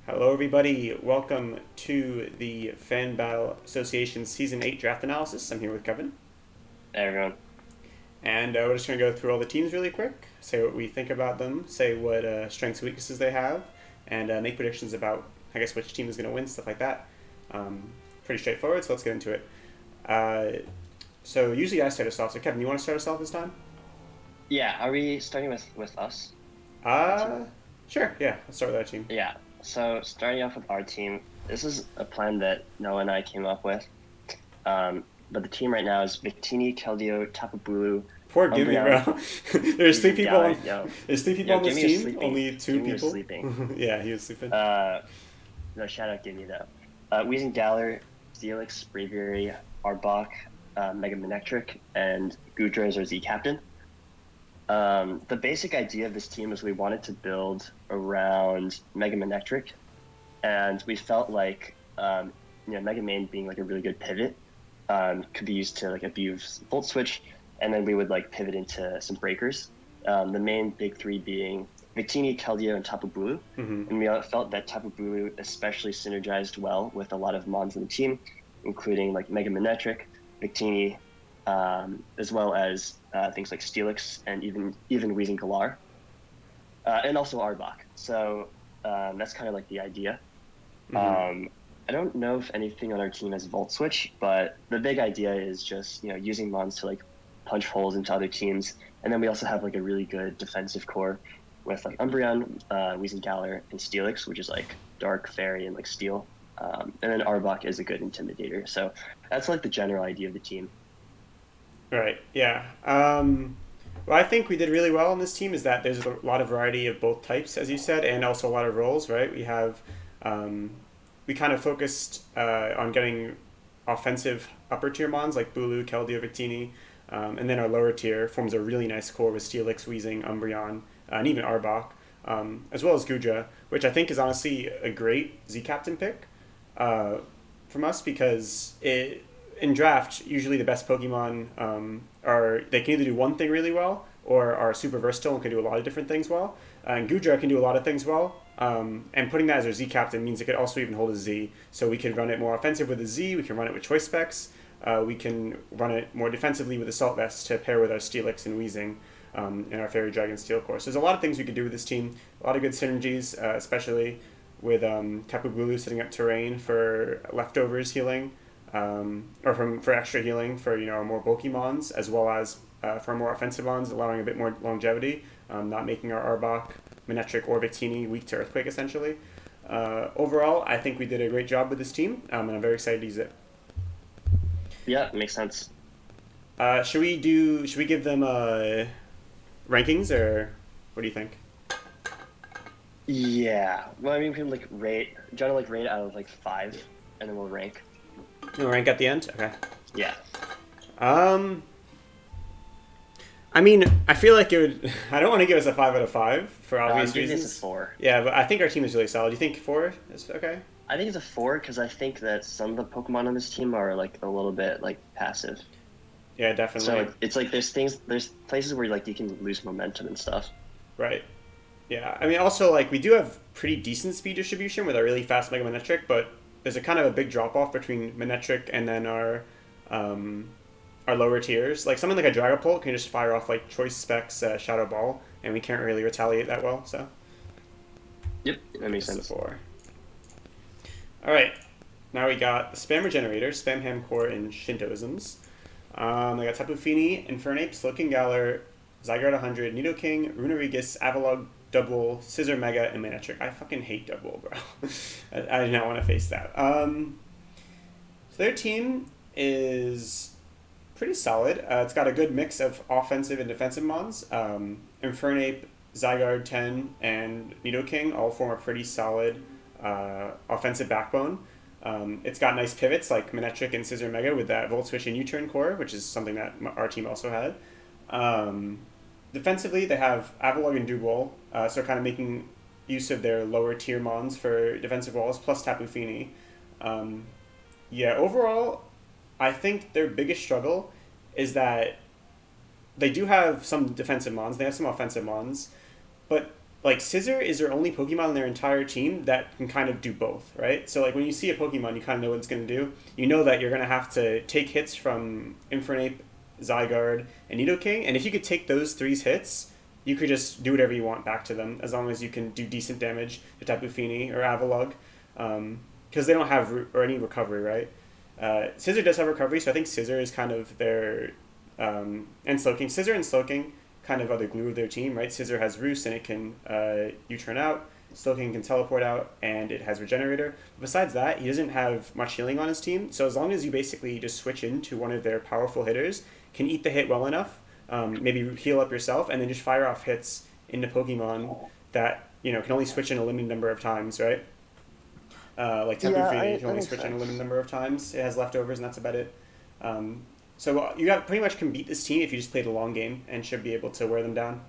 Hello, everybody. Welcome to the Fan Battle Association Season 8 Draft Analysis. I'm here with Kevin. Hey everyone. And we're just going to go through all the teams really quick, say what we think about them, say what strengths and weaknesses they have, and make predictions about, I guess, which team is going to win, stuff like that. Um, Pretty straightforward, so let's get into it. So usually I start us off. So Kevin, you want to start us off this time? Yeah, are we starting with us, our team? Uh, sure. Yeah, let's start with our team. Yeah. So starting off with our team, this is a plan that Noah and I came up with. But the team right now is Victini, Keldeo, Tapabulu, Forgive me, Umbreon, bro. There's three Weezing people Galler. on. There's three people on this Gimme was team. sleeping. Only two Gimme was people. sleeping. Yeah, he was sleeping. Uh, no, shout out Gimme though. Weezing Galler, Steelix, Braviary, Arbok, Mega Manectric, and Goodra is our Z captain. The basic idea of this team is we wanted to build around Mega Manectric, and we felt like Mega Main being like a really good pivot could be used to like abuse Volt Switch, and then we would like pivot into some breakers. The main big three being Victini, Keldeo, and Tapu Bulu. Mm-hmm. And we felt that Tapu Bulu especially synergized well with a lot of mons in the team, including like Mega Manectric, Victini, as well as things like Steelix and even Weezing Galar, and also Arbok. So that's kind of like the idea. Mm-hmm. I don't know if anything on our team has Volt Switch, but the big idea is just using mons to like punch holes into other teams, and then we also have like a really good defensive core with like Umbreon, Weezing Galar, and Steelix, which is like Dark, Fairy, and like Steel. And then Arbok is a good intimidator. So that's like the general idea of the team. Right. Yeah. Well, I think we did really well on this team. Is that there's a lot of variety of both types, as you said, and also a lot of roles. Right. Um, we kind of focused on getting offensive upper tier mons like Bulu, Keldeo, Victini, and then our lower tier forms a really nice core with Steelix, Weezing, Umbreon, and even Arbok, as well as Gudra, which I think is honestly a great Z Captain pick uh, from us because in draft usually the best Pokemon are they can either do one thing really well or are super versatile and can do a lot of different things well. And Gudra can do a lot of things well. And putting that as our Z captain means it could also even hold a Z. So we can run it more offensive with a Z. We can run it with choice specs. We can run it more defensively with Assault Vest to pair with our Steelix and Weezing and our Fairy Dragon Steel Course. There's a lot of things we could do with this team. A lot of good synergies, especially with Tapu Bulu setting up terrain for leftovers healing, for extra healing for more bulky mons, as well as for more offensive mons, allowing a bit more longevity, not making our Arbok, Manectric, or Victini weak to Earthquake essentially. Overall, I think we did a great job with this team, and I'm very excited to use it. Yeah, makes sense. Should we give them rankings, or what do you think? Yeah. Well, I mean, we can like rate, try to like rate out of like 5, and then we'll rank. No rank at the end. Okay. Yeah. Um, I mean, I feel like it would. I don't want to give us a 5 out of 5 for I'm obvious giving this a reasons. 4. Yeah, but I think our team is really solid. Do you think 4 is okay? I think it's a 4 because I think that some of the Pokemon on this team are like a little bit like passive. Yeah, So definitely. it's like there's places where like you can lose momentum and stuff. Right. Yeah. I mean, also like we do have pretty decent speed distribution with our really fast Mega Manectric, but there's a kind of a big drop off between Manectric and then um, our lower tiers. Like something like a Dragapult can just fire off like choice specs Shadow Ball, and we can't really retaliate that well. So Yep, that makes this is a sense. 4. All right. Now we got the Spam Regenerator, Spam Ham Core, and Shintoisms. I got Tapu Fini, Infernape, Slowking Galar, Zygarde 100, Nidoking, Runerigus, Avalog, Double, Scissor Mega, and Manectric. I fucking hate Double, bro. I do not want to face that. So their team is pretty solid. It's got a good mix of offensive and defensive mons. Infernape, Zygarde 10, and Nidoking all form a pretty solid offensive backbone. It's got nice pivots like Manectric and Scissor Mega with that Volt Switch and U-turn core, which is something that our team also had. Um, Defensively, they have Avalog and Dugwall, so kind of making use of their lower tier mons for defensive walls, plus Tapu Fini. Um, yeah, overall, I think their biggest struggle is that they do have some defensive mons, they have some offensive mons, but like Scissor is their only Pokemon in their entire team that can kind of do both, right? So like when you see a Pokemon, you kind of know what it's going to do. You know that you're going to have to take hits from Infernape, Zygarde, and Nidoking, and if you could take those three hits, you could just do whatever you want back to them as long as you can do decent damage to Tapu Fini or Avalugg, because they don't have or any recovery, right? Scissor does have recovery, so I think Scissor is kind of their and Slowking. Scissor and Slowking kind of are the glue of their team, right? Scissor has Roost and it can U-turn out. Slowking can teleport out and it has Regenerator. Besides that, he doesn't have much healing on his team, so as long as you basically just switch into one of their powerful hitters, can eat the hit well enough, maybe heal up yourself, and then just fire off hits into Pokemon that can only switch in a limited number of times, right? Like Tapu Yeah, Fini can that only makes switch in a sense. limited number of times. It has leftovers, and that's about it. So you got pretty much can beat this team if you just play the long game and should be able to wear them down.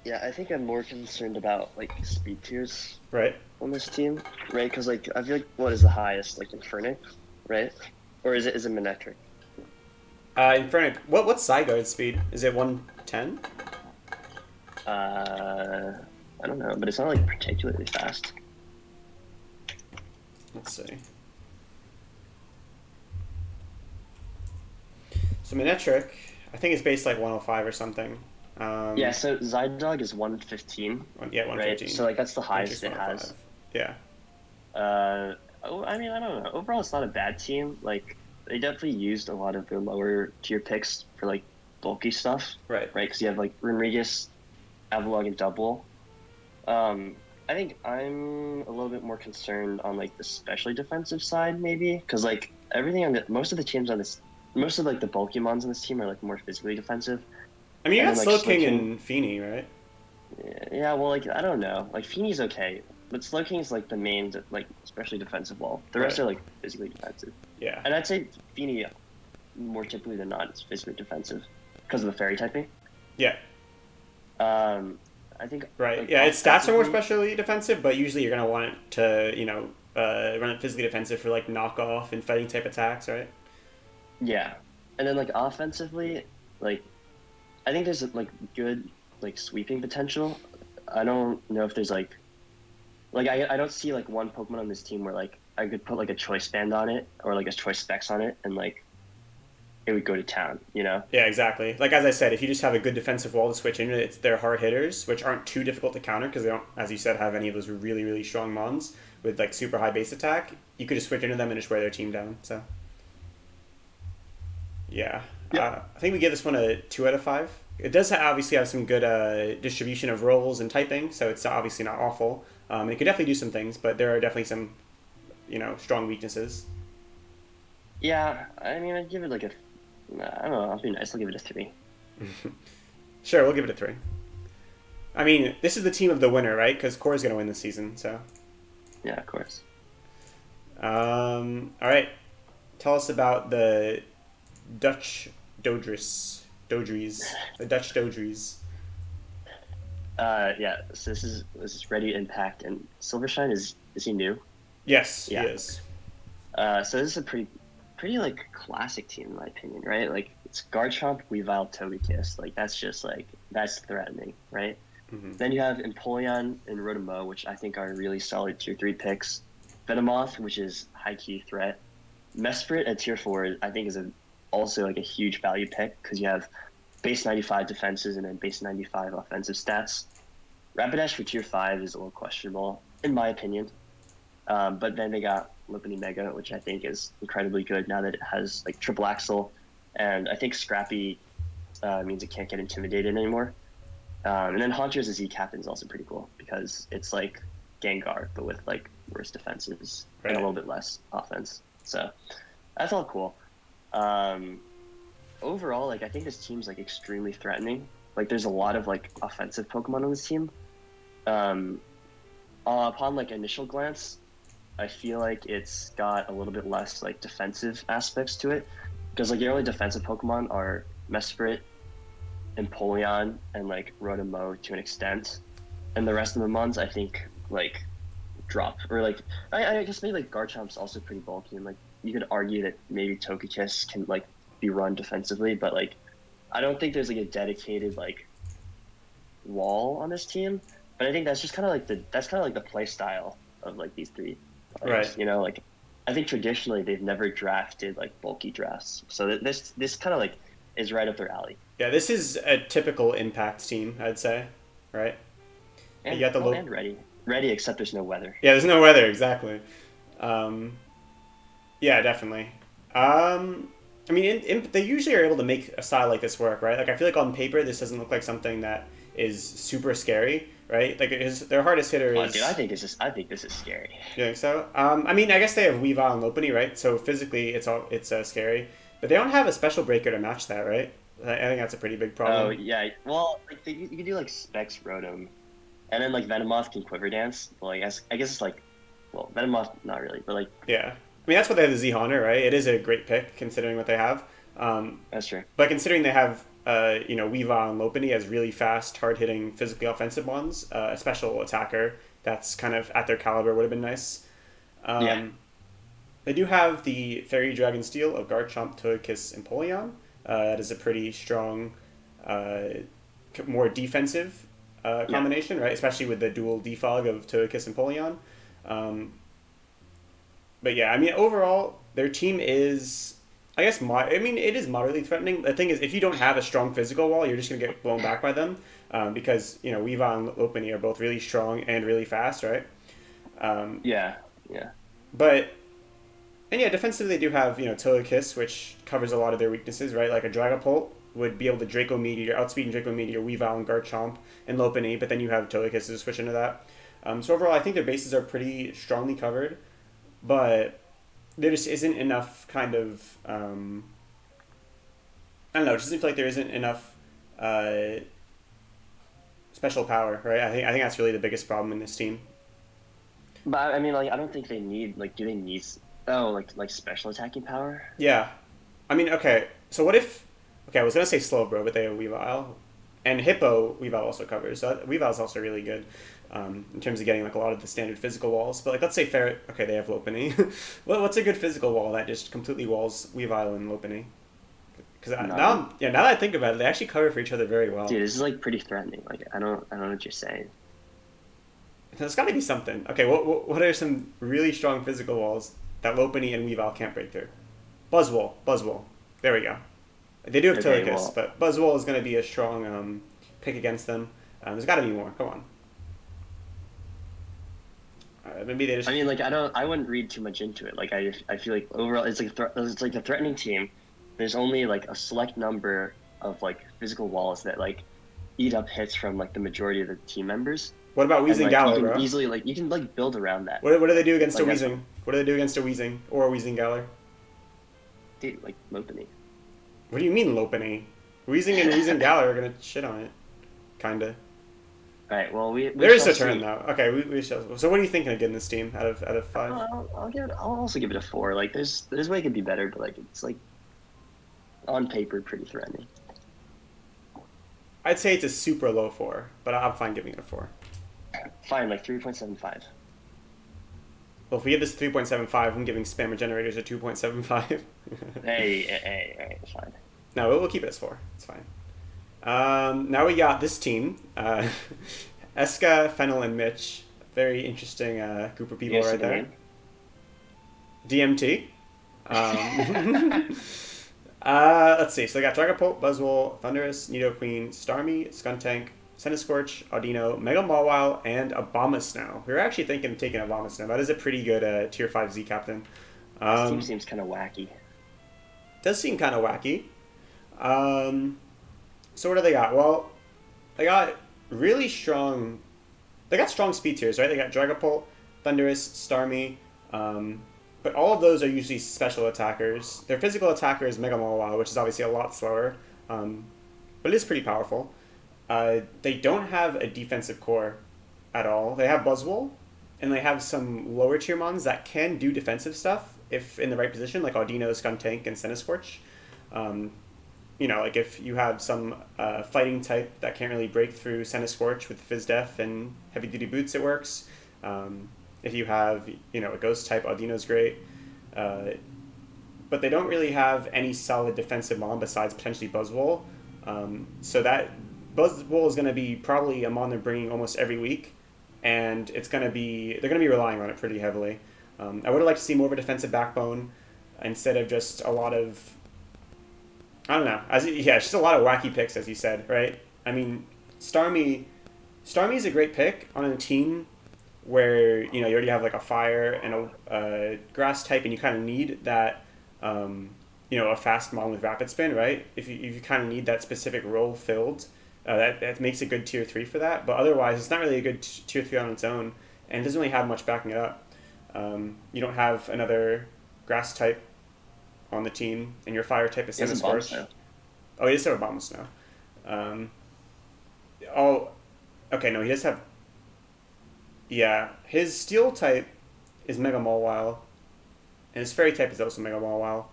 Yeah, I think I'm more concerned about like speed tiers Right. on this team, right? Because like I feel like what is the highest, like Infernape, right? Or is it Manectric? Infernape. What's Zygarde's speed? Is it 110? Uh, I don't know, but it's not like particularly fast. Let's see. So Manectric, I think it's based like 105 or something. Yeah, so Zydog is 115, Yeah, right? 115. So like that's the highest Manectric's it has. 105. Yeah. I mean, I don't know. Overall, it's not a bad team. Like they definitely used a lot of their lower tier picks for like bulky stuff, Right. right? Because you have like Runrigus, Avalugg, and Double. I think I'm a little bit more concerned on like the specially defensive side, maybe, because like everything on most of the teams on this, most of like the bulky mons on this team are like more physically defensive, I mean, you and got then like Slowking Slowking. and Fini, right? Yeah, well, like I don't know, like Feeney's okay, but Slowking is like the main like especially defensive wall. The rest Right. are like physically defensive, Yeah. and I'd say Feeney more typically than not is physically defensive because of the fairy typing. Yeah. Um, I think Right. like Yeah, its stats are more offensively, specially defensive, but usually you're gonna want it to, run it physically defensive for like knockoff and fighting type attacks, right? yeah, and then like offensively, like I think there's like good like sweeping potential. I don't know if there's like I don't see like one Pokemon on this team where like I could put like a choice band on it or like a choice specs on it and like it would go to town, you know? Yeah, exactly. Like as I said, if you just have a good defensive wall to switch into, it's their hard hitters, which aren't too difficult to counter because they don't, as you said, have any of those really really strong mons with like super high base attack. You could just switch into them and just wear their team down. So yeah, Yeah. I think we give this one a 2 out of 5. It does obviously have some good distribution of roles and typing, so it's obviously not awful. It could definitely do some things, but there are definitely some strong weaknesses. Yeah, I mean I'd give it like a I don't know, I'll be nice, I'll give it a 3. Sure, we'll give it a 3. I mean, this is the team of the winner, right? Because Core's going to win this season. So, Yeah, of course. all right. Tell us about the Dutch Dodries, the Dutch Dodries. Yeah, so this is Ready Impact and Silvershine is he new? Yes, he Yeah. is. So this is a pretty like classic team in my opinion, right? Like it's Garchomp, Weavile, Togekiss. Like that's just like that's threatening, right? Hmm. Then you have Empoleon and Rotomo, which I think are really solid tier 3 picks. Venomoth, which is high key threat. Mesprit at tier 4, I think is also like a huge value pick because you have base 95 defenses and then base 95 offensive stats. Rapidash for tier 5 is a little questionable, in my opinion. But then they got Lopunny Mega, which I think is incredibly good now that it has like triple axle, and I think Scrappy means it can't get intimidated anymore. And then Haunter's Z Captain is also pretty cool because it's like Gengar but with like worse defenses and a Right. little bit less offense. So that's all cool. Um, Overall, like I think this team's like extremely threatening. Like there's a lot of like offensive Pokemon on this team. Um, Upon like initial glance, I feel like it's got a little bit less like defensive aspects to it because like your only defensive Pokemon are Mesprit, Empoleon, and like Rotomo to an extent, and the rest of the mons I think like drop or like I guess maybe like Garchomp's also pretty bulky and like you could argue that maybe Togekiss can like be run defensively, but like I don't think there's like a dedicated like wall on this team. but I think that's just kind of like the play style of like these three Right. players. You know, like I think traditionally they've never drafted like bulky drafts, so this kind of like is right up their alley. Yeah, this is a typical impact team, I'd say. Right. You And got the well, low. and ready, except there's no weather. Yeah, there's no weather exactly. Um, yeah, definitely. Um, I mean, they usually are able to make a style like this work, right? Like, I feel like on paper, this doesn't look like something that is super scary, right? Like, their hardest hitter Oh, dude, is. I think this is scary. You think so? I mean, I guess they have Weavile and Lopunny, right? So physically, it's scary, but they don't have a special breaker to match that, right? I think that's a pretty big Oh problem. yeah, well, like you can do like Specs Rotom, and then like Venomoth can Quiver Dance. Well, I guess it's like, well, Venomoth not really, but like Yeah, I mean that's what they have the Z Haunter, right? It is a great pick considering what they have. that's true. But considering they have, Weavile and Lopunny as really fast, hard hitting, physically offensive ones, a special attacker that's kind of at their caliber would have been nice. Yeah, Um, they do have the Fairy Dragon Steel of Garchomp, Togekiss, and Polion. That is a pretty strong, uh, more defensive yeah, combination, right? Especially with the dual defog of Togekiss and Polion. Um, but yeah, I mean, overall, their team is, I guess, I mean, it is moderately threatening. The thing is, if you don't have a strong physical wall, you're just going to get blown back by them because, Weavile and Lopunny are both really strong and really fast, right? Um, yeah, yeah, but, and yeah, defensively, they do have, Togekiss, which covers a lot of their weaknesses, right? Like a Dragapult would be able to Draco Meteor, outspeed and Draco Meteor, Weavile and Garchomp and Lopunny, but then you have Togekiss to switch into that. So overall, I think their bases are pretty strongly covered, but there just isn't enough kind of I don't know. It just seems like there isn't enough uh, special power, right? I think that's really the biggest problem in this team. but I mean, like I don't think they need like do they need like special attacking power? Yeah, I mean, okay. So what if? Okay, I was gonna say Slowbro, but they have Weavile, and Hippo Weavile also covers. So Weavile's also really good in terms of getting like a lot of the standard physical walls. But like, let's say Ferret. Okay, they have Lopunny. What's a good physical wall that just completely walls Weavile and Lopunny? Because None. now that I think about it, they actually cover for each other very well. Dude, this is like pretty threatening. Like I don't know what you're saying. There's got to be something. Okay, what are some really strong physical walls that Lopunny and Weavile can't break through? Buzzwole. There we go. They do have Okay, Togekiss, well, but Buzzwole is going to be a strong pick against them. There's got to be more. Come on. Maybe they just. I mean, like I wouldn't read too much into it. Like I feel like overall it's like a threatening team. There's only like a select number of like physical walls that like eat up hits from like the majority of the team members, What about and Weezing like Galar, bro? you can like build around that. What do they do against a Like that's Weezing? What do they do against a Weezing or a Weezing Galar? dude, like Lopunny. What do you mean Lopunny? Weezing and Weezing Galar are going to shit on it. Kinda. All right, well we There is shall a turn see. though. Okay, we shall. So what are you thinking of getting this team out of five? I'll also give it a 4. Like there's way it could be better, but like it's like on paper pretty threatening. I'd say it's a super low four, but I'm fine giving it a four. Fine, like 3.75. Well, if we give this 3.75, I'm giving spammer generators a 2.75. Hey, fine. No, we'll keep it as four. It's fine. Now we got this team. Eska, Fennel, and Mitch. Very interesting group of You people guys see right the there. name? DMT. Let's see. So they got Dragapult, Buzzwole, Thundurus, Nidoqueen, Starmie, Skuntank, Centiskorch, Audino, Mega Mawile, and Abomasnow. We were actually thinking of taking Abomasnow. That is a pretty good Tier 5 Z captain. This team Um, seems kind of wacky. does seem kind of wacky. Um, so what do they got? Well, they got really strong. They got strong speed tiers, right? They got Dragapult, Thundurus, Starmie, but all of those are usually special attackers. Their physical attacker is Mega Mawile, which is obviously a lot slower, but it is pretty powerful. They don't have a defensive core at all. They have Buzzwole, and they have some lower tier mons that can do defensive stuff if in the right position, like Audino, Skuntank, and Centiskorch. Um, like if you have some fighting type that can't really break through Centiskorch with Fizz Def and Heavy Duty Boots, it works. If you have, a Ghost type, Audino's great. Uh, but they don't really have any solid defensive mon besides potentially Buzzwole. So that Buzzwole is going to be probably a mon they're bringing almost every week, and it's going to be they're going to be relying on it pretty heavily. I would have liked to see more of a defensive backbone instead of just a lot of I don't know. Yeah, it's just a lot of wacky picks, as you said, right? I mean, Starmie, Starmie is a great pick on a team where you already have like a fire and a grass type, and you kind of need that a fast mon with rapid spin, right? If you kind of need that specific role filled, that makes a good tier three for that. But otherwise, it's not really a good tier three on its own, and it doesn't really have much backing it up. You don't have another grass type on the team, and your fire type is He has a bomb Semi-Scorch. snow. Oh, he does have a Bomb Snow. Um, oh, okay, no, he does have. Yeah, his Steel type is Mega Mawile, and his Fairy type is also Mega Mawile.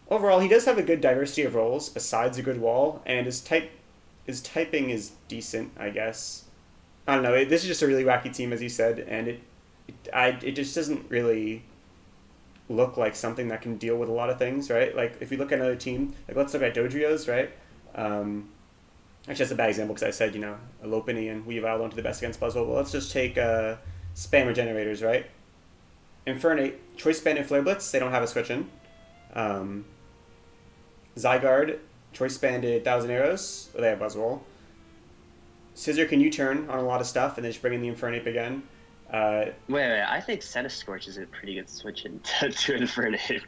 Overall, he does have a good diversity of roles besides a good wall, and his typing is decent, I guess. I don't know. This is just a really wacky team, as you said, and it just doesn't really look like something that can deal with a lot of things, right? Like if we look at another team, like let's look at Dodrio's, right? Actually, that's a bad example because I said Lopunny and Weavile don't do the best against Buzzwole. But let's just take Spam Regenerators, right? Infernape, Choice Band and Flare Blitz, they don't have a switch in. Zygarde, Choice Banded Thousand Arrows, they have Buzzwole. Scissor can U-turn on a lot of stuff and then just bring in the Infernape again. Wait. I think Scorch is a pretty good switch into to Infernape.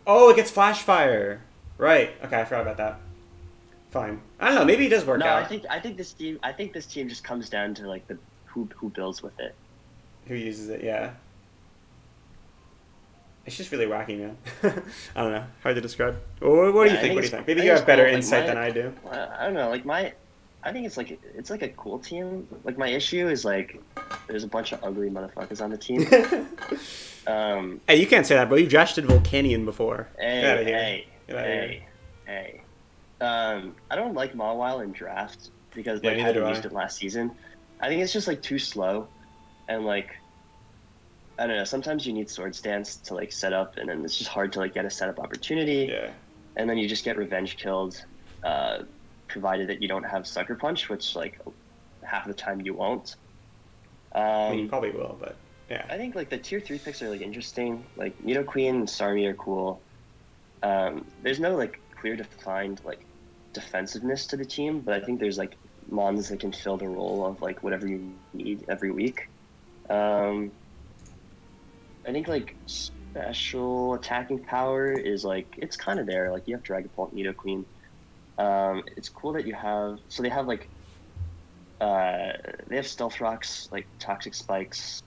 Oh, it gets Flash Fire. Right. Okay, I forgot about that. Fine. I don't know. Maybe it does work No, out. I think this team just comes down to like the who builds with it. Who uses it? Yeah. It's just really wacky, man. I don't know. Hard to describe. What do you think? What do you think? Maybe you have better insight than I do. I don't know. I think it's like a cool team. Like my issue is like there's a bunch of ugly motherfuckers on the team. Hey, you can't say that, bro. You drafted Volcanion before. Get out of here. Hey. I don't like Mawile in draft because Yeah, I neither do hadn't I. used it last season. I think it's just like too slow, and like I don't know. Sometimes you need Swords Dance to like set up, and then it's just hard to like get a setup opportunity, Yeah. and then you just get revenge killed, provided that you don't have Sucker Punch, which like half the time you won't. I mean, you probably will, but yeah. I think like the tier 3 picks are like interesting. Like Nidoqueen and Starmie are cool. There's no like clear defined like defensiveness to the team, but I think there's like mons that can fill the role of like whatever you need every week. I think like special attacking power is like it's kind of there. Like you have Dragapult, Nidoqueen. It's cool that you have. So they have like they have Stealth Rocks, like Toxic Spikes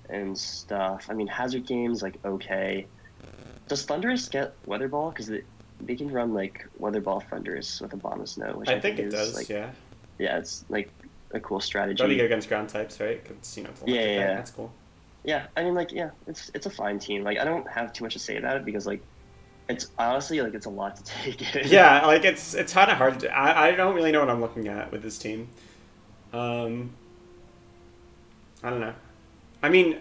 and stuff. I mean, Hazard Game's like okay. Does Thundurus get Weather Ball? Because they can run like Weather Ball Thundurus with a Abomasnow, which I think it is does, like yeah. yeah, it's like a cool strategy. Probably good against ground types, right? Because, it's electric Yeah. That's cool. Yeah, I mean, like, yeah, it's a fine team. Like, I don't have too much to say about it because, like, it's honestly like it's a lot to take in. Yeah, like it's kind of hard. I don't really know what I'm looking at with this team. I don't know. I mean,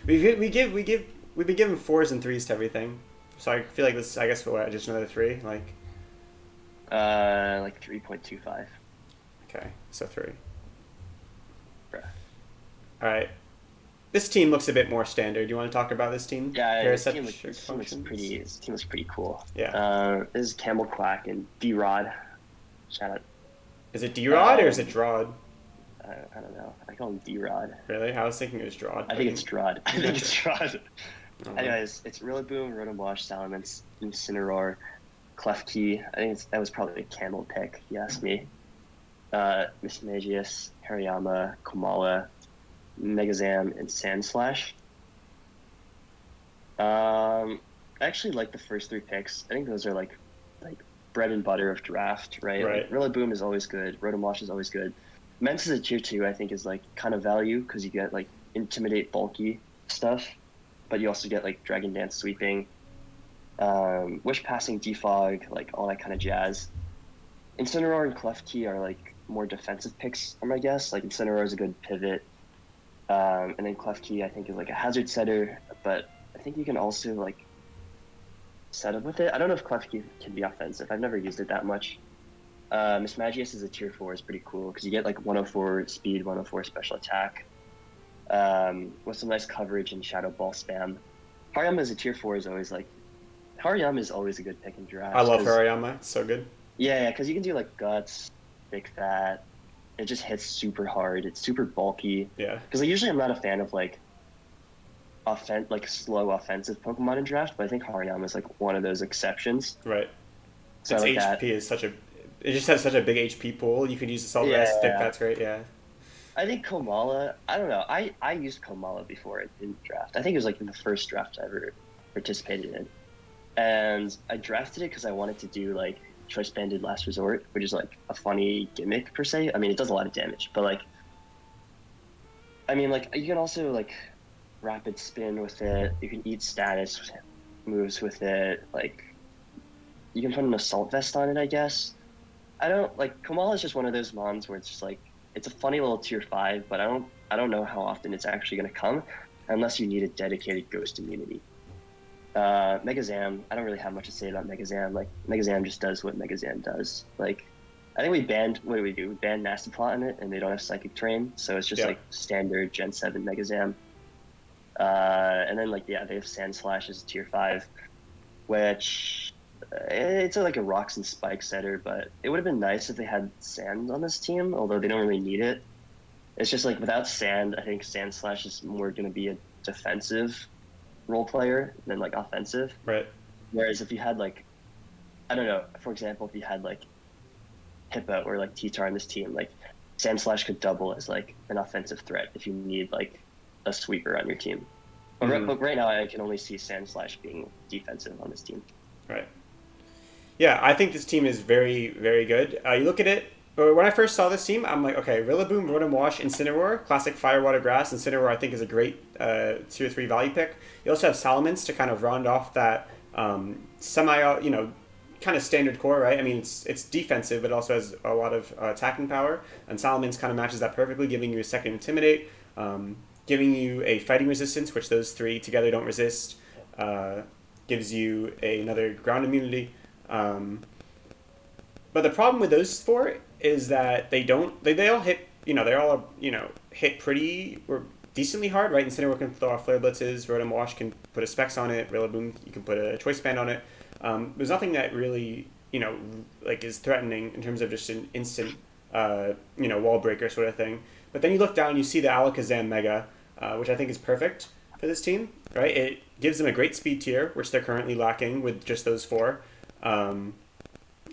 we've been giving 4s and 3s to everything, so I feel like this. I guess what, just another 3, like. Like 3.25. Okay, so 3. Bruh. All right. This team looks a bit more standard. You want to talk about this team? Yeah, this team looks Functions? pretty cool. Yeah. This is Camel Quack and D-Rod. Shout out. Is it D-Rod or is it Drod? I don't know. I call him D-Rod. Really? I was thinking it was Drod. I think it's Drod. I think it's Drod. Oh. Anyways, it's Rillaboom, Rotom-Wash, Salamence, Incineroar, Klefki. I think that was probably a camel pick, if you ask me. Mismagius, Hariyama, Komala, Megazam, and Sandslash. I actually like the first 3 picks. I think those are like bread and butter of draft, right? Right. Like, Rillaboom is always good. Rotom-Wash is always good. Mence is a tier 2, I think, is like kind of value because you get like Intimidate, bulky stuff, but you also get like Dragon Dance, Sweeping, Wish Passing, Defog, like all that kind of jazz. Incineroar and Klefki are like more defensive picks, I guess. Like Incineroar is a good pivot. And then Klefki, I think, is like a hazard setter, but I think you can also like set up with it. I don't know if Klefki can be offensive. I've never used it that much. Mismagius is a tier 4 is pretty cool because you get like 104 speed, 104 special attack, with some nice coverage and shadow ball spam. Hariyama as a tier 4 is always like Hariyama is always a good pick in I drafts love because Hariyama. It's so good. yeah, because you can do like guts, big fat. It just hits super hard. It's super bulky. Yeah. Because like, usually I'm not a fan of like slow offensive Pokemon in draft, but I think Hariyama is like one of those exceptions. Right. So I Its like that. HP is such a. It just has such a big HP pool. You could use Assault Vest, Stick. Yeah, That's great. Yeah. I think Komala. I don't know. I used Komala before in draft. I think it was like in the first draft I ever participated in, and I drafted it because I wanted to do like Choice Banded Last Resort, which is like a funny gimmick per se. I mean, it does a lot of damage, but like, I mean, like you can also like rapid spin with it. You can eat status moves with it. Like you can put an assault vest on it, I guess. I don't like Kamala is just one of those mons where it's just like it's a funny little tier 5, but I don't know how often it's actually gonna come unless you need a dedicated ghost immunity. Megazam, I don't really have much to say about Megazam. Like Megazam just does what Megazam does. Like I think we banned what do we do? We banned Nasty Plot in it and they don't have Psychic Terrain, so it's just Yeah. like standard Gen 7 Megazam. And then like yeah, they have Sand Slash as tier 5, which it's like a rocks and spike setter, but it would have been nice if they had sand on this team, although they don't really need it. It's just like without sand, I think Sand Slash is more going to be a defensive role player than like offensive. Right. Whereas if you had like, I don't know, for example, if you had like Hippo or like T-Tar on this team, like Sand Slash could double as like an offensive threat if you need like a sweeper on your team. But right now, I can only see Sand Slash being defensive on this team. Right. Yeah, I think this team is very, very good. You look at it. When I first saw this team, I'm like, okay, Rillaboom, Rotom Wash, Incineroar, classic Fire, Water, Grass. Incineroar, I think, is a great 2 or 3 value pick. You also have Salamence to kind of round off that semi, kind of standard core, right? I mean, it's defensive, but it also has a lot of attacking power. And Salamence kind of matches that perfectly, giving you a second Intimidate, giving you a fighting resistance, which those 3 together don't resist, gives you another ground immunity. But the problem with those 4 is that they all hit, they're all, hit pretty or decently hard, right? Incineroar can throw off Flare Blitzes, Rotom Wash can put a Specs on it, Rillaboom, you can put a Choice Band on it. There's nothing that really, like is threatening in terms of just an instant, wall breaker sort of thing. But then you look down, you see the Alakazam Mega, which I think is perfect for this team, right? It gives them a great speed tier, which they're currently lacking with just those 4.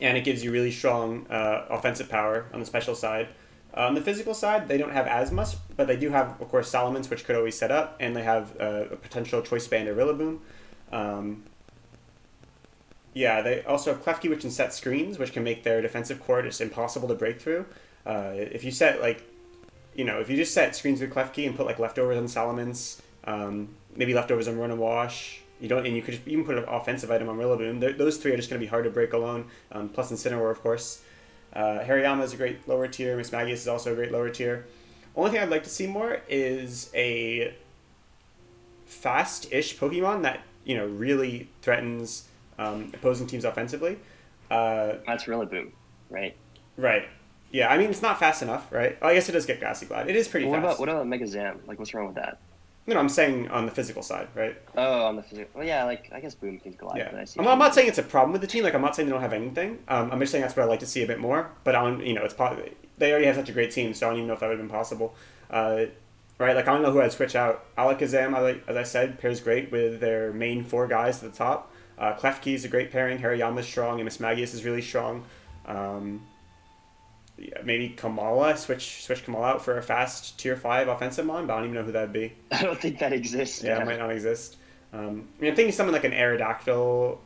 And it gives you really strong offensive power on the special side. On the physical side, they don't have as much, but they do have, of course, Salamence, which could always set up, and they have a potential Choice Band or Rillaboom. They also have Klefki, which can set screens, which can make their defensive core just impossible to break through. If you set, if you just set screens with Klefki and put, leftovers on Salamence, maybe leftovers on Run and Wash, you could just even put an offensive item on Rillaboom. Those 3 are just going to be hard to break alone. Plus Incineroar, of course. Hariyama is a great lower tier. Mismagius is also a great lower tier. Only thing I'd like to see more is a fast-ish Pokemon that really threatens opposing teams offensively. That's Rillaboom, right? Right. Yeah, I mean it's not fast enough, right? Oh, I guess it does get Grassy Glide. It is pretty fast. What about Megazam? Like, what's wrong with that? No, I'm saying on the physical side, right? Oh, on the physical. Well, yeah, like I guess Boom can glide. Yeah, But I see I'm not saying it's a problem with the team. Like I'm not saying they don't have anything. I'm just saying that's what I'd like to see a bit more. But they already have such a great team, so I don't even know if that would have been possible. Right? Like I don't know who I'd switch out. Alakazam, as I said, pairs great with their main 4 guys at the top. Klefki is a great pairing. Hariyama's strong, and Mismagius is really strong. Maybe Kamala, switch Kamala out for a fast tier 5 offensive mon, but I don't even know who that'd be. I don't think that exists. Yeah, it might not exist. I'm thinking someone like an Aerodactyl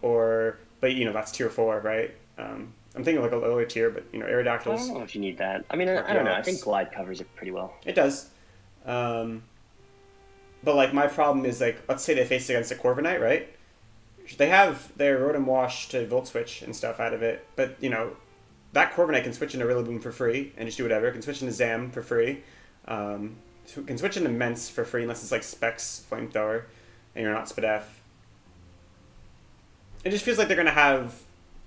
but that's tier 4, right? I'm thinking like a lower tier, but I Aerodactyls. don't know if you need that. I mean, I don't know. I think Glide covers it pretty well. It does. But my problem is let's say they face against a Corviknight, right? They have their Rotom Wash to Volt Switch and stuff out of it, but that Corviknight can switch into Rillaboom for free and just do whatever. It can switch into Zam for free. Can switch into Mence for free unless it's Specs Flamethrower and you're not Spadef. It just feels like they're going to have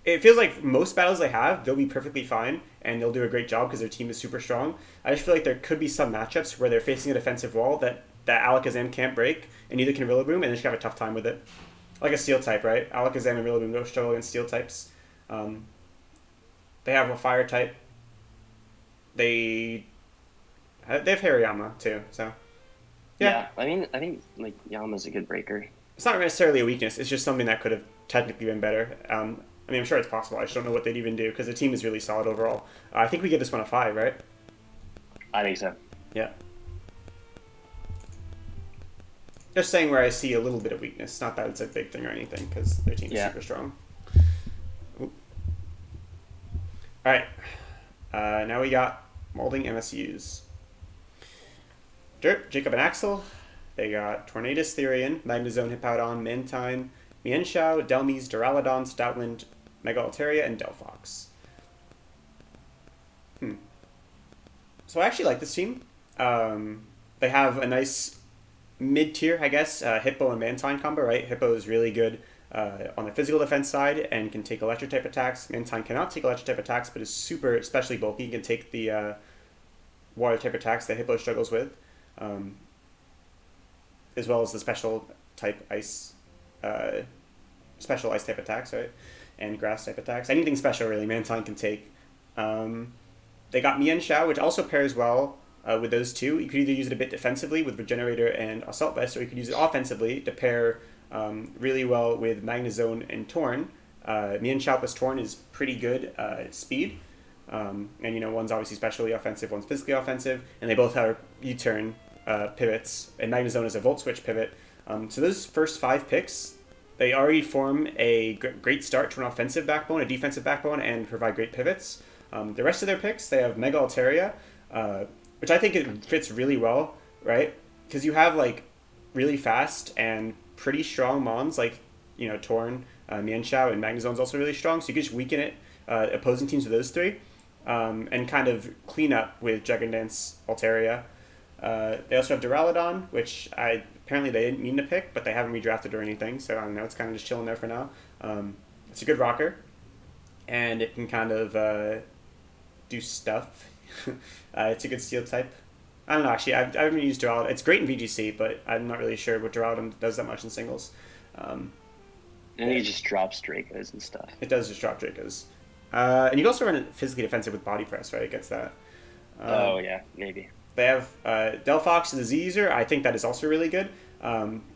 it feels like most battles they have, they'll be perfectly fine and they'll do a great job because their team is super strong. I just feel like there could be some matchups where they're facing a defensive wall that Alakazam can't break, and neither can Rillaboom, and they just have a tough time with it. Like a steel type, right? Alakazam and Rillaboom don't struggle against steel types. Um, they have a fire type. They have Hariyama too, so yeah. I think like Yama's a good breaker. It's not necessarily a weakness. It's just something that could have technically been better. I mean, I'm sure it's possible. I just don't know what they'd even do because the team is really solid overall. I think we give this one a 5, right? I think so. Yeah. Just saying where I see a little bit of weakness. Not that it's a big thing or anything because their team is super strong. Ooh. All right. Now we got molding MSUs. Dirt, Jacob and Axel. They got Tornadus, Therian, Magnezone, Hippowdon, Mantine, Mienshao, Delmise, Duraludon, Stoutland, Mega Altaria, and Delphox. So I actually like this team. They have a nice mid-tier, I guess, Hippo and Mantine combo, right? Hippo is really good on the physical defense side and can take electric-type attacks. Mantine cannot take electric-type attacks, but is super, especially bulky. He can take the water-type attacks that Hippo struggles with. As well as the special type ice type attacks, right? And grass type attacks. Anything special, really, Mantine can take. They got Mienshao, which also pairs well with those two. You could either use it a bit defensively with Regenerator and Assault Vest, or you could use it offensively to pair really well with Magnezone and Torn. Mienshao plus Torn is pretty good speed. And, one's obviously specially offensive, one's physically offensive, and they both have U-turn pivots, and Magnezone is a Volt Switch pivot. So those first 5 picks, they already form a great start to an offensive backbone, a defensive backbone, and provide great pivots. The rest of their picks, they have Mega Altaria, which I think it fits really well, right? Because you have like really fast and pretty strong mons, like Torn, Mienshao, and Magnezone's also really strong. So you can just weaken it, opposing teams with those 3, and kind of clean up with Dragon Dance, Altaria. They also have Duraludon, which apparently they didn't mean to pick, but they haven't redrafted or anything, so I don't know, it's kind of just chilling there for now. It's a good rocker, and it can kind of do stuff. It's a good steel type. I don't know, actually, I haven't used Duraludon. It's great in VGC, but I'm not really sure what Duraludon does that much in singles. And it just drops Dracos and stuff. It does just drop Dracos. And you can also run it physically defensive with Body Press, right? It gets that. Oh, yeah, maybe. They have Delphox is a Z-user. I think that is also really good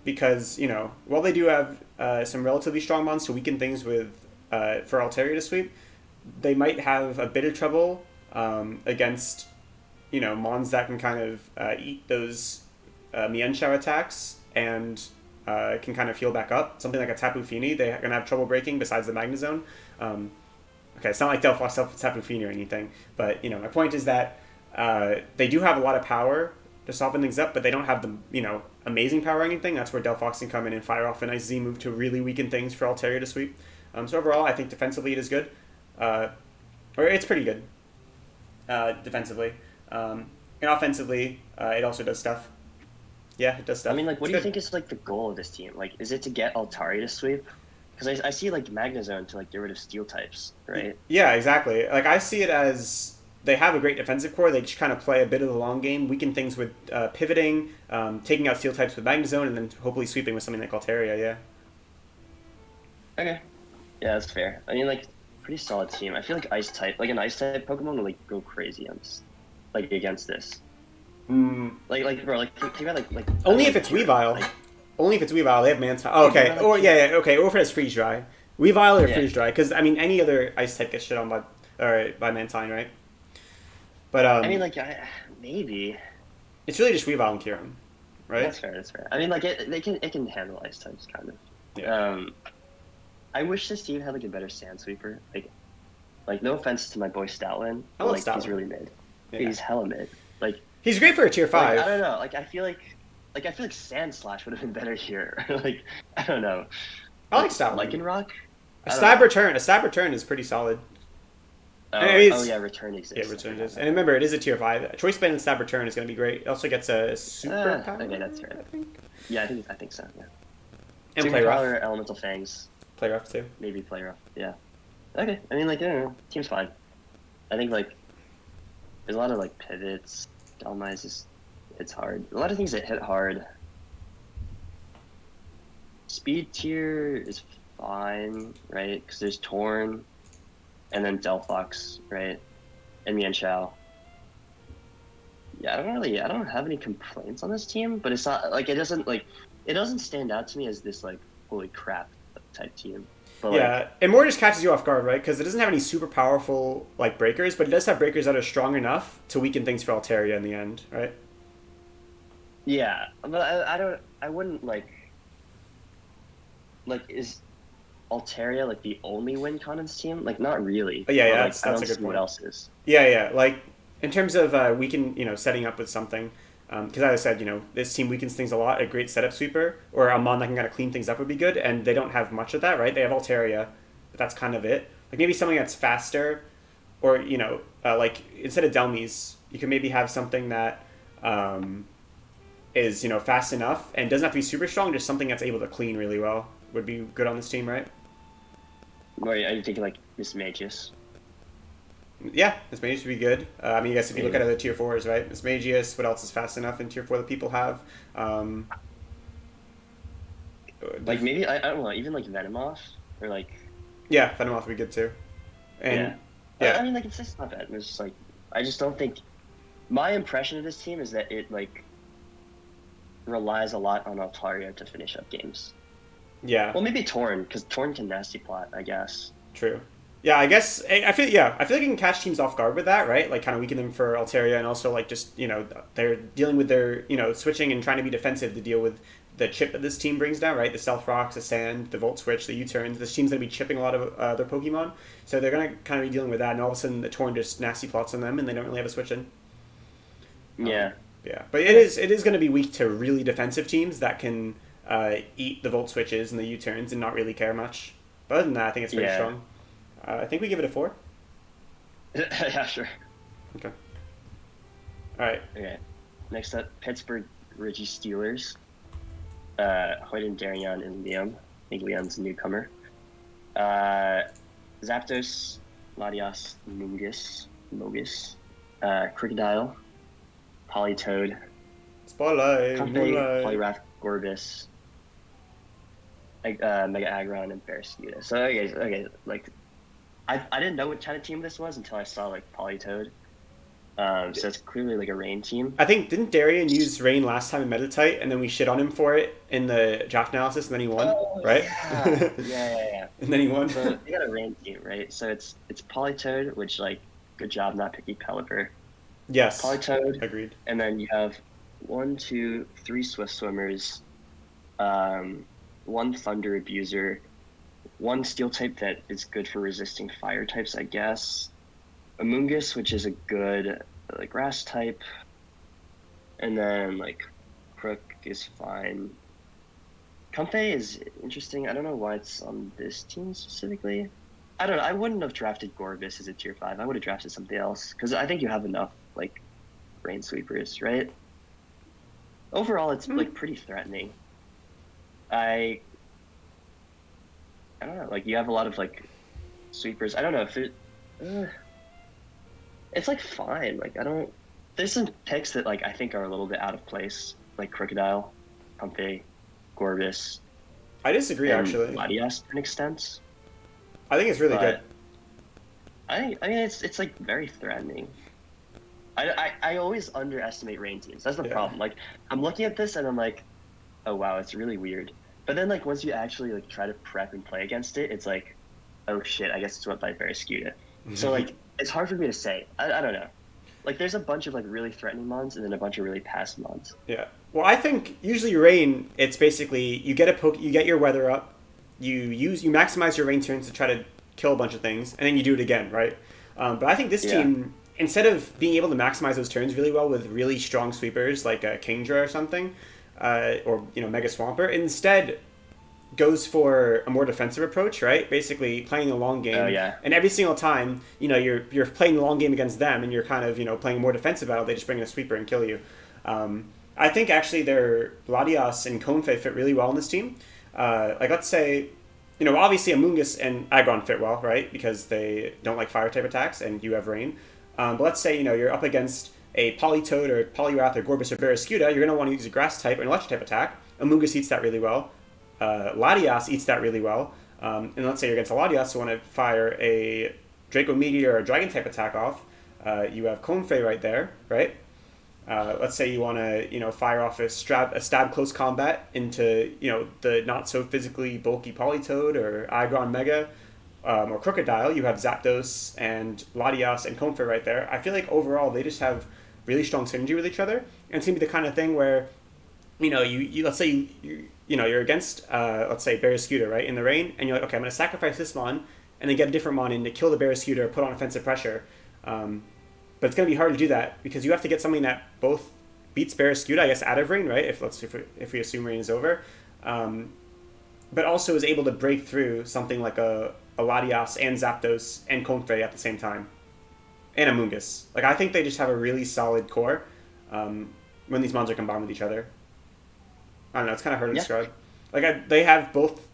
because, while they do have some relatively strong mons to weaken things with for Altaria to sweep, they might have a bit of trouble against, mons that can kind of eat those Mienshao attacks and can kind of heal back up. Something like a Tapu Fini, they're going to have trouble breaking besides the Magnezone. Okay, it's not like Delphox Tapu Fini or anything, but, my point is that they do have a lot of power to soften things up, but they don't have the amazing power or anything. That's where Delphox can come in and fire off a nice Z move to really weaken things for Altaria to sweep. So overall, I think defensively it is good, or it's pretty good defensively, and offensively it also does stuff. Yeah, it does stuff. I mean, what do you think is the goal of this team? Is it to get Altaria to sweep? Because I see Magnezone to get rid of steel types, right? Yeah, exactly. I see it as they have a great defensive core. They just kind of play a bit of the long game, weaken things with pivoting, taking out steel types with Magnezone, and then hopefully sweeping with something like Altaria, yeah. Okay. Yeah, that's fair. I mean, pretty solid team. I feel like Ice type, an Ice type Pokemon will, go crazy on this, against this. Bro, think about, only if it's Weavile. Only if it's Weavile. They have Mantine. Oh, okay. Okay. Or if it has Freeze Dry. Weavile or Freeze Dry. Because, any other Ice type gets shit on by Mantine, right? But maybe it's really just Weavile and Kieran, right? That's fair. I mean, it can handle Ice types kind of. Yeah. I wish this team had a better Sand Sweeper. No offense to my boy Stoutland, I love Stoutland. He's really mid. Yeah. He's hella mid. He's great for a tier 5. I don't know. I feel like Sand Slash would have been better here. I don't know. I like Stoutland. Lycanroc. A stab return is pretty solid. Return exists. Yeah, return exists. And remember, it is a tier 5. Choice Band and Stab Return is going to be great. It also gets a super power. Okay, that's right. I think. Yeah, I think so. Yeah. And Super Play Rough. Power, Elemental Fangs. Play Rough too. Maybe Play Rough. Yeah. Okay, I mean, like, I don't know, team's fine. I think like there's a lot of like pivots. Delmai's just hits hard. A lot of things that hit hard. Speed tier is fine, right? Because there's Torn and then Delphox, right? And Mian Chao. Yeah, I don't have any complaints on this team, but it's not like it doesn't stand out to me as this like holy crap type team. But like, Yeah, it more just catches you off guard, right? Because it doesn't have any super powerful like breakers, but it does have breakers that are strong enough to weaken things for Altaria in the end, right? yeah, but I don't, I wouldn't like is Altaria like the only win con in this team? Like, not really, But yeah, but yeah, like that's I that's don't a good see what point. else is. Yeah, yeah. Like in terms of weaken, setting up with something. Because as I said, this team weakens things a lot. A great setup sweeper or a mon that can kind of clean things up would be good, and they don't have much of that, right? They have Altaria, but that's kind of it. Like maybe something that's faster, or like instead of Delmies, you can maybe have something that is fast enough and doesn't have to be super strong. Just something that's able to clean really well would be good on this team, right? Or are you thinking like Miss Magus? Yeah, this Magius would be good. I mean, I guess if you look at Maybe. other tier fours, right? This Magius, what else is fast enough in tier four that people have? Um, Like there's, maybe I don't know, even like Venomoth or like yeah, Venomoth would be good too. yeah. And yeah, I mean like it's just not bad. It's just like I just don't think my impression of this team is that it like relies a lot on Altaria to finish up games. yeah, Well, maybe Torn because Torn can nasty plot, I guess. true. Yeah, I guess I feel like you can catch teams off guard with that, right? Like kind of weaken them for Altaria, and also like just they're dealing with their switching and trying to be defensive to deal with the chip that this team brings down, right? The stealth rocks, the sand, the volt switch, the U-turns. This team's gonna be chipping a lot of their Pokemon, so they're gonna kind of be dealing with that. And all of a sudden, the Torn just nasty plots on them, and they don't really have a switch in. Yeah. Yeah, but it is going to be weak to really defensive teams that can eat the volt switches and the U-turns and not really care much. But other than that, I think it's pretty Yeah. strong. I think we give it a 4. Yeah, sure. Okay. All right. Okay. Next up, Pittsburgh Ridgy Steelers. Hoyden, Darion, and Liam. I think Liam's a newcomer. Uh, Zapdos, Latias, Mogus, Crocodile, Politoed, Spotlight, Comfey, moonlight. Poliwrath, Gorbis, Mega Aggron, and Barraskewda. So okay, like I didn't know what kind of team this was until I saw like Politoed. So it's clearly like a rain team. I think didn't Darian use Rain last time in Metatite, and then we shit on him for it in the draft analysis, and then he won, Oh right? yeah, And yeah. then he won. So they got a rain team, right? So it's Politoed, which like good job not picking Pelipper. Yes, Politoed, agreed. and then you have 1, 2, 3 Swift Swimmers, one Thunder Abuser, one Steel type that is good for resisting fire types, I guess. Amoonguss, which is a good like grass type, and then like Crook is fine. Comfey is interesting. I don't know why it's on this team specifically. I don't know. I wouldn't have drafted Gorbis as a tier 5. I would have drafted something else because I think you have enough like rain sweepers, right? Overall, it's like pretty threatening. I I don't know. Like you have a lot of like sweepers. I don't know if it. Uh, it's like fine. Like I don't. There's some picks that like I think are a little bit out of place, like Crocodile, Comfey, Gorbis, I disagree and actually. Latias to an extent. I think it's really good. But I mean it's like very threatening. I always underestimate rain teams. That's the Yeah. problem. Like I'm looking at this and I'm like, oh wow, it's really weird. But then like once you actually like try to prep and play against it, it's like, oh shit, I guess it's what by Barraskewda. So like it's hard for me to say. I don't know. Like there's a bunch of like really threatening mons and then a bunch of really passive mons. Yeah. Well, I think usually rain, it's basically you get you get your weather up, you maximize your rain turns to try to kill a bunch of things, and then you do it again, right? But I think this Yeah. team, instead of being able to maximize those turns really well with really strong sweepers like a Kingdra or something, or Mega Swampert, instead goes for a more defensive approach, right? Basically playing a long game. Oh yeah. And every single time, you're playing the long game against them, and you're kind of playing a more defensive battle. They just bring in a sweeper and kill you. I think actually their Latias and Confe fit really well in this team. Like let's say, obviously Amoonguss and Aggron fit well, right? Because they don't like fire type attacks, and you have rain. But let's say you're up against a Politoed or Poliwrath or Gorbis or Barraskewda, you're going to want to use a grass type or an electric type attack. Amoonguss eats that really well. Latias eats that really well. And let's say you're against a Latias, you want to fire a Draco Meteor or a Dragon type attack off. You have Conefey right there, right? Let's say you want to, fire off a stab close combat into, the not so physically bulky Politoed or Aggron Mega or Crocodile. You have Zapdos and Latias and Conefey right there. I feel like overall they just have really strong synergy with each other, and it's gonna be the kind of thing where, you let's say you're against let's say Barraskewda, right, in the rain, and you're like, okay, I'm gonna sacrifice this mon and then get a different mon in to kill the Barraskewda or put on offensive pressure. But it's going to be hard to do that because you have to get something that both beats Barraskewda, I guess, out of rain, right? If we assume rain is over, but also is able to break through something like a Latias and Zapdos and Conefey at the same time, and Amoonguss. Like, I think they just have a really solid core when these mons are combined with each other. I don't know, it's kind of hard to describe. Like, they have both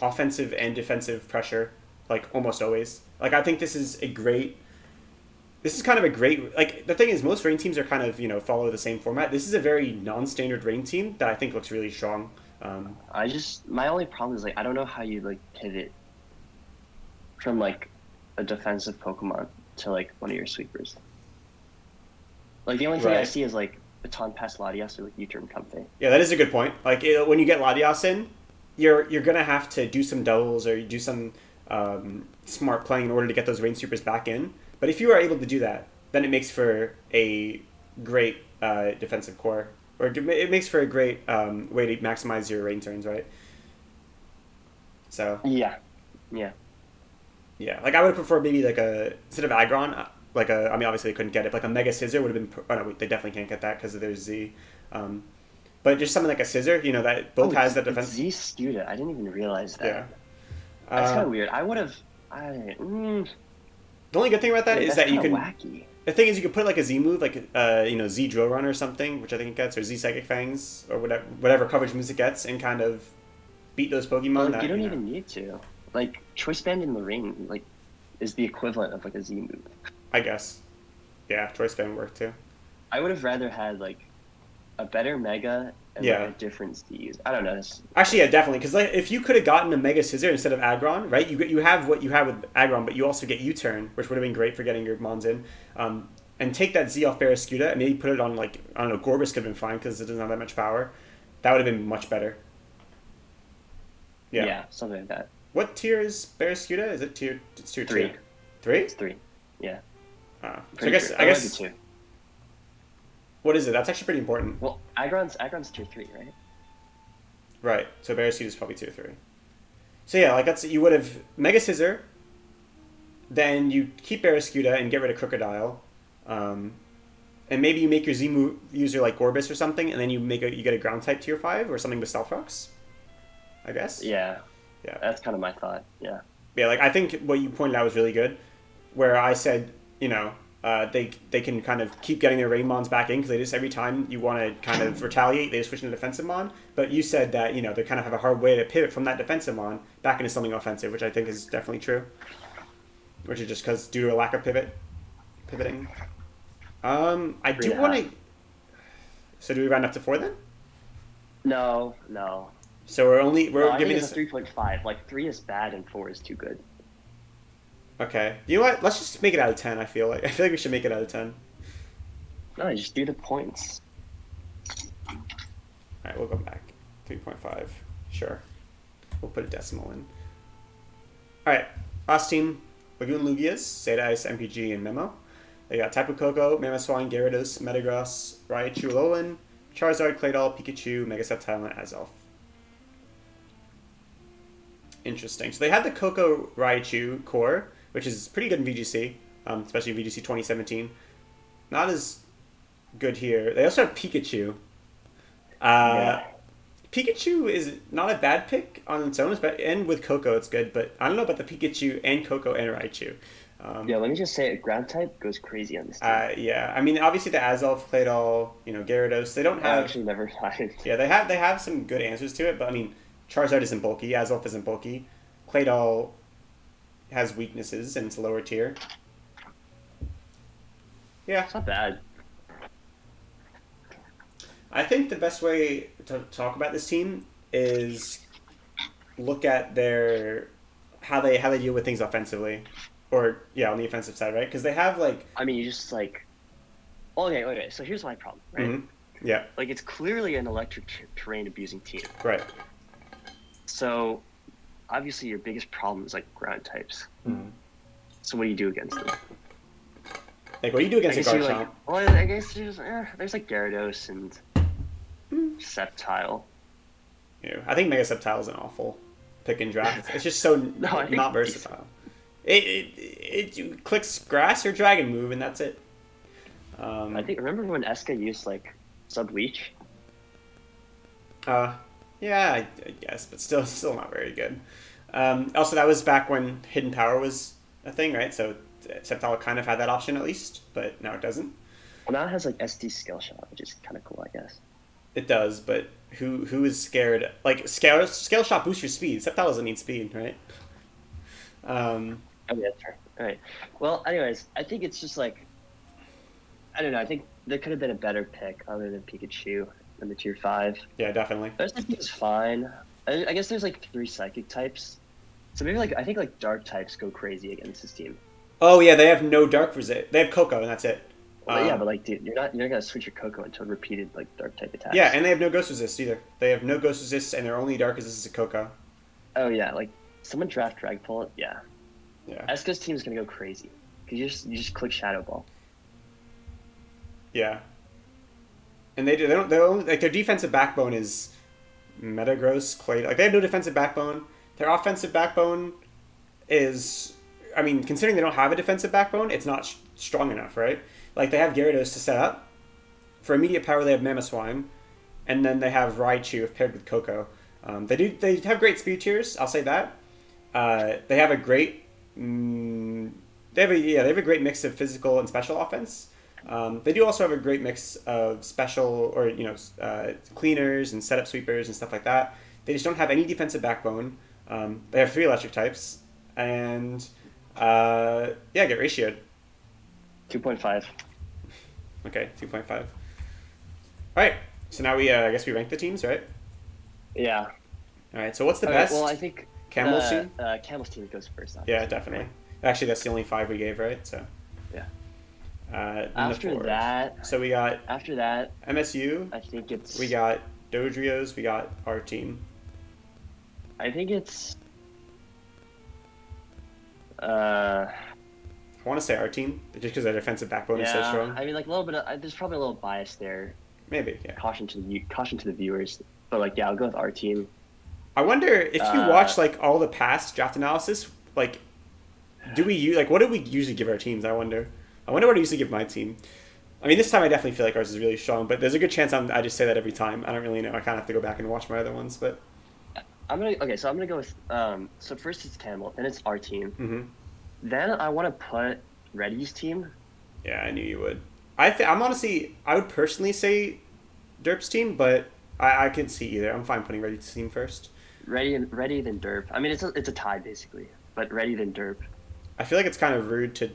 offensive and defensive pressure, like, almost always. Like, I think this is kind of a great, like, the thing is, most rain teams are kind of, follow the same format. This is a very non-standard rain team that I think looks really strong. My only problem is, like, I don't know how you, like, pivot from, like, a defensive Pokemon to, like, one of your sweepers. Like, the only thing I see is, like, Baton Pass Latias or, like, U-turn Comfey. Yeah, that is a good point. Like, when you get Latias in, you're going to have to do some doubles or do some smart playing in order to get those rain sweepers back in. But if you are able to do that, then it makes for a great defensive core, or it makes for a great way to maximize your rain turns, right? So yeah. Like, I would prefer maybe like instead of Aggron, like I mean, obviously they couldn't get it, but like a Mega Scissor would have been. Oh no, they definitely can't get that because of their Z. But just something like a Scissor, that both has that defense. Z Scooter, I didn't even realize that. Yeah. That's kind of weird. I would have. The only good thing about that is that you can. Wacky. The thing is, you could put like a Z move, like Z Drill Run or something, which I think it gets, or Z Psychic Fangs, or whatever coverage moves it gets, and kind of beat those Pokemon. Like, you don't even need to. Like, Choice Band in the ring, like, is the equivalent of like a Z move. I guess. Yeah, Choice Band would work too. I would have rather had like a better Mega and like a different Z's. I don't know. Actually, yeah, definitely. Because like, if you could have gotten a Mega Scissor instead of Aggron, right? You have what you have with Aggron, but you also get U-turn, which would have been great for getting your mons in. And take that Z off Barraskewda and maybe put it on, like, I don't know, Gorbis could have been fine because it doesn't have that much power. That would have been much better. Yeah, something like that. What tier is Barraskewda? Is it tier? It's tier 3. 2. 3? It's 3. Yeah. So I guess. Sure. What is it? That's actually pretty important. Well, Aggron's tier 3, right? Right. So Barraskewda is probably tier 3. So yeah, like you would have Mega Scissor, then you keep Barraskewda and get rid of Crocodile, and maybe you make your Z move user like Gorbis or something, and then you get a ground type tier 5 or something with Stealth Rocks, I guess. Yeah. That's kind of my thought. Yeah. Yeah, like I think what you pointed out was really good, where I said they can kind of keep getting their rain mons back in because they just every time you want to kind of retaliate, they just switch into defensive mon. But you said that they kind of have a hard way to pivot from that defensive mon back into something offensive, which I think is definitely true. Which is just because due to a lack of pivoting. I do want to. So do we round up to 4 then? No. So we're giving this a 3.5. Like 3 is bad and 4 is too good. Okay. You know what? Let's just make it out of 10. I feel like we should make it out of 10. No, just do the points. All right, we'll go back. 3.5. Sure. We'll put a decimal in. All right. Last team: Lagoon Lugias, Zeta Ice, MPG, and Memo. They got Tapu Koko, Mamoswine, Gyarados, Metagross, Raichu, Alolan, Charizard, Claydol, Pikachu, Mega Sceptile, and Azelf. Interesting. So they had the Koko Raichu core, which is pretty good in VGC, especially VGC 2017. Not as good here. They also have Pikachu. Pikachu is not a bad pick on its own, and with Koko it's good, but I don't know about the Pikachu and Koko and Raichu. Let me just say it. Ground type goes crazy on this team. I mean, obviously the Azelf, Claydol, Gyarados, they don't have... I actually never tried. Yeah, they have some good answers to it, but I mean, Charizard isn't bulky, Azelf isn't bulky. Claydol has weaknesses and it's a lower tier. Yeah, It's not bad. I think the best way to talk about this team is look at their how they deal with things offensively, or yeah, on the offensive side, right? Because they have like, I mean, you just like. Okay. So here's my problem, right? yeah, Like, it's clearly an electric terrain abusing team. right. So obviously, your biggest problem is like ground types. Mm-hmm. So what do you do against them? Like, what do you do I against a guess you Garchomp? like. Well, I guess there's like Gyarados and Sceptile. I think Mega Sceptile is an awful pick and draft. It's just so No, I think not versatile. It clicks grass or dragon move, and that's it. I think remember when Eska used like Sub Leech? Yeah, I guess, but still not very good. Also, that was back when Hidden Power was a thing, right? So Sceptile kind of had that option at least, but now it doesn't. Well, now it has like SD Skill Shot, which is kind of cool, I guess. It does, but who is scared? Like scale shot boosts your speed. Sceptile doesn't need speed, right? Oh yeah, sure. All right. Well, anyways, I think it's just like I don't know. I think there could have been a better pick other than Pikachu in the tier 5. Yeah, definitely. The rest of the team is fine. I guess there's like 3 psychic types, so maybe like I think like dark types go crazy against this team. Oh yeah, they have no dark resist. They have Coco, and that's it. Well, yeah, but like, dude, you're not gonna switch your Coco until repeated like dark type attacks. Yeah, and they have no ghost resist either. They have no ghost resist, and their only dark resist is a Coco. Oh yeah, like someone draft Dragapult. Yeah. Yeah. Eska's team is gonna go crazy because you just click Shadow Ball. Yeah. And they don't like their defensive backbone is Metagross, Clay. Like they have no defensive backbone. Their offensive backbone is, I mean, considering they don't have a defensive backbone, it's not strong enough, right? Like they have Gyarados to set up. For immediate power, they have Mamoswine, and then they have Raichu if paired with Coco. They have great speed tiers. I'll say that. They have a great they have a great mix of physical and special offense. They do also have a great mix of special or cleaners and setup sweepers and stuff like that. They just don't have any defensive backbone. They have 3 electric types, and get ratioed. 2.5. Okay, 2.5. All right, so now I guess we rank the teams, right? Yeah. All right, so what's the All best? right, well, I think Camel's team? Camel's team goes first. Yeah, definitely. Right? Actually, that's the only 5 we gave, right? So. Yeah. After that. So we got. After that. MSU. I think it's. We got Dodrios. We got our team. I think it's. I want to say our team, just because their defensive backbone is so strong. I mean, like a little bit. There's probably a little bias there. Maybe, yeah. Caution to the viewers, but like, yeah, I'll go with our team. I wonder if you watch like all the past draft analysis, like, do we use what do we usually give our teams? I wonder what I usually give my team. I mean, this time I definitely feel like ours is really strong, but there's a good chance I just say that every time. I don't really know. I kind of have to go back and watch my other ones, but. So I'm gonna go with so first it's Camel, then it's our team. Mm-hmm. Then I want to put Reddy's team. Yeah, I knew you would. I'm honestly, I would personally say Derp's team, but I can see either. I'm fine putting Reddy's team first. Reddy then Derp. I mean, it's a tie basically, but Reddy then Derp. I feel like it's kind of rude to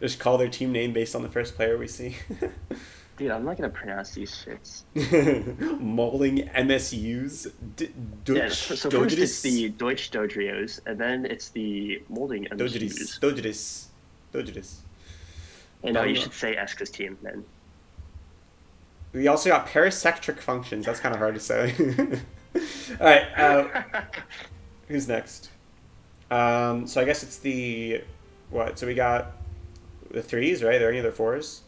just call their team name based on the first player we see. Dude, I'm not gonna pronounce these shits. Mauling MSUs. So first it's the Deutsch Dodrios, and then it's the molding MSUs. Dodris. And no, you should say Eska's team then. We also got parasectric functions. That's kind of hard to say. All right. Who's next? So I guess it's the what? So we got the 3s, right? Are there any other 4s?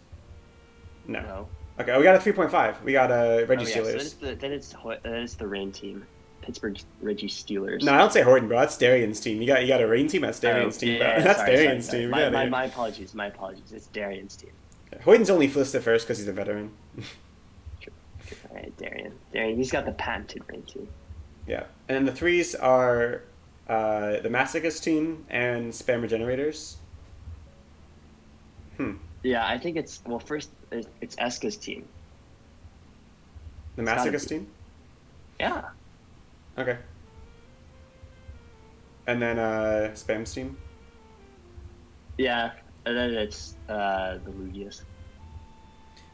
No. Okay, we got a 3.5. We got Reggie Steelers. So then it's the Rain team, Pittsburgh Reggie Steelers. No, I don't say Horton, bro. That's Darian's team. You got a Rain team. That's Darian's team. Yeah, Bro. That's Darian's team. My apologies. It's Darian's team. Okay. Horton's only listed first because he's a veteran. All right, Darian, he's got the patented Rain team. Yeah, and then the 3s are the Masochist team and Spammer Generators. Yeah, I think first it's Eska's team. The Masochist team? Yeah. Okay. And then Spam's team. Yeah, and then it's the Lugias.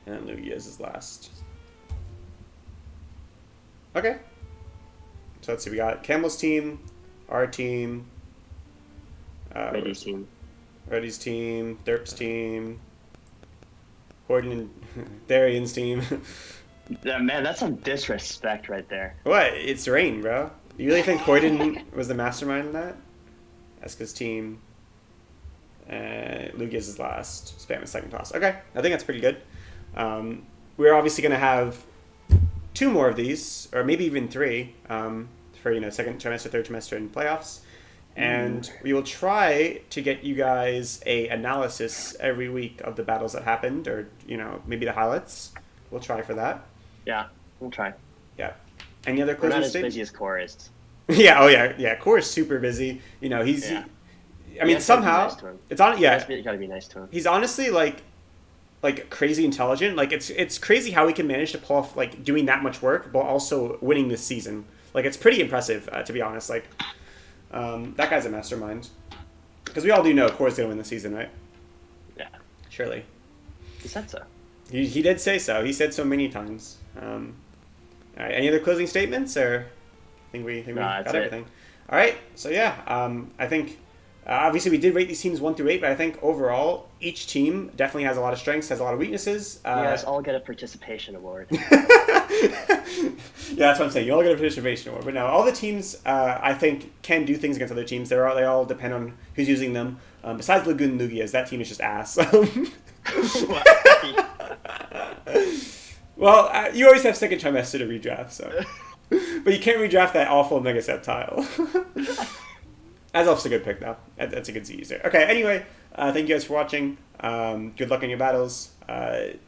And then Lugias is last. Okay. So let's see. We got Campbell's team, our team, Reddy's team. Reddy's team, Derp's team, Horton and Darian's team. Yeah, man, that's some disrespect right there. What? It's Rain, bro. You really think Horton was the mastermind in that? Eska's team. Lugias is last. Spam is second toss. Okay, I think that's pretty good. We're obviously going to have 2 more of these, or maybe even 3, for second trimester, third trimester, and playoffs. And we will try to get you guys a analysis every week of the battles that happened, or maybe the highlights. We'll try for that. Yeah, we'll try. Yeah. Any other We're closing not as statements? busy as Core is. Yeah. Oh yeah. Core is super busy. He's. Yeah. I mean, somehow nice to him. it's on. Yeah. You gotta be nice to him. He's honestly like crazy intelligent. Like it's crazy how he can manage to pull off like doing that much work while also winning this season. Like it's pretty impressive to be honest. Like that guy's a mastermind. Because we all do know Core's gonna win the season, right? Yeah. Surely. He said so. He did say so. He said so many times. All right. Any other closing statements, or I think we got everything. All right. So yeah, I think obviously we did rate these teams 1 through 8, but I think overall each team definitely has a lot of strengths, has a lot of weaknesses. You guys all get a participation award. Yeah, that's what I'm saying. You all get a participation award, but no, all the teams I think can do things against other teams. They all depend on who's using them. Besides Lagoon Lugias, that team is just ass. Well, you always have second trimester to redraft, so. But you can't redraft that awful Mega Septile. That's also a good pick, though. That's a good Z user. Okay, anyway, thank you guys for watching. Good luck in your battles.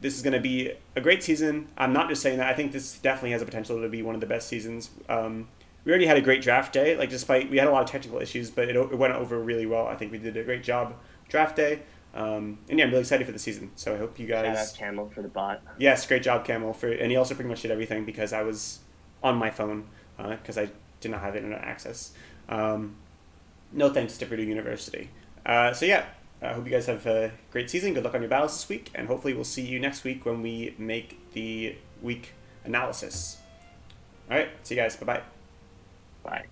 This is going to be a great season. I'm not just saying that. I think this definitely has the potential to be one of the best seasons. We already had a great draft day. Like, despite we had a lot of technical issues, but it went over really well. I think we did a great job draft day. And yeah, I'm really excited for the season. So I hope you guys. Shout out Camel for the bot. Yes, great job, Camel. And he also pretty much did everything because I was on my phone because I did not have internet access. No thanks to Purdue University. So yeah, I hope you guys have a great season. Good luck on your battles this week, and hopefully we'll see you next week when we make the week analysis. All right, see you guys. Bye-bye. Bye.